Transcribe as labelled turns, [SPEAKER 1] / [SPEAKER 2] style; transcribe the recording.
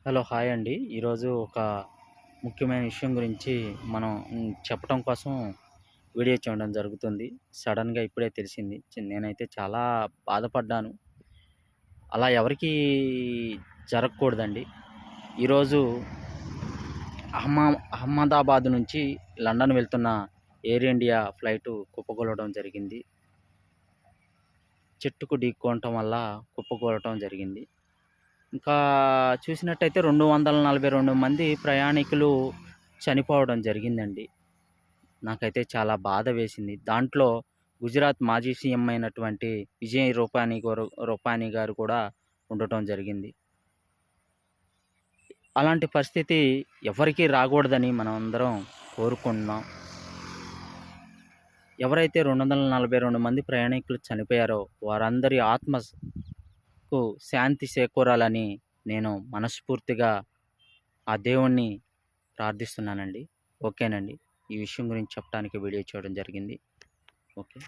[SPEAKER 1] Hello, hi అండి. ఈరోజు ఒక ముఖ్యమైన విషయం గురించి మనం చెప్పటం కోసం వీడియో చేయడం జరుగుతుంది. సడన్‌గా ఇప్పుడే తెలిసింది. నేనైతే చాలా బాధపడ్డాను. అలా ఎవరికీ జరగకూడదండి. ఈరోజు అహ్మదాబాద్ నుంచి లండన్ వెళ్తున్న ఎయిర్ ఇండియా ఫ్లైటు కుప్పకూలడం జరిగింది. చెట్టుకు ఢీక్కోవటం వల్ల కుప్పకూలటం జరిగింది. ఇంకా చూసినట్టయితే 242 మంది ప్రయాణికులు చనిపోవడం జరిగిందండి. నాకైతే చాలా బాధ వేసింది. దాంట్లో గుజరాత్ మాజీ సీఎం అయినటువంటి విజయ్ రూపానీ గారు కూడా ఉండటం జరిగింది. అలాంటి పరిస్థితి ఎవరికీ రాకూడదని మనం అందరం కోరుకుంటున్నాం. ఎవరైతే 242 మంది ప్రయాణికులు చనిపోయారో వారందరి ఆత్మకు శాంతి చేకూరాలని నేను మనస్ఫూర్తిగా ఆ దేవుణ్ణి ప్రార్థిస్తున్నానండి. ఓకేనండి. ఈ విషయం గురించి చెప్పడానికి వీడియో చేయడం జరిగింది. ఓకే.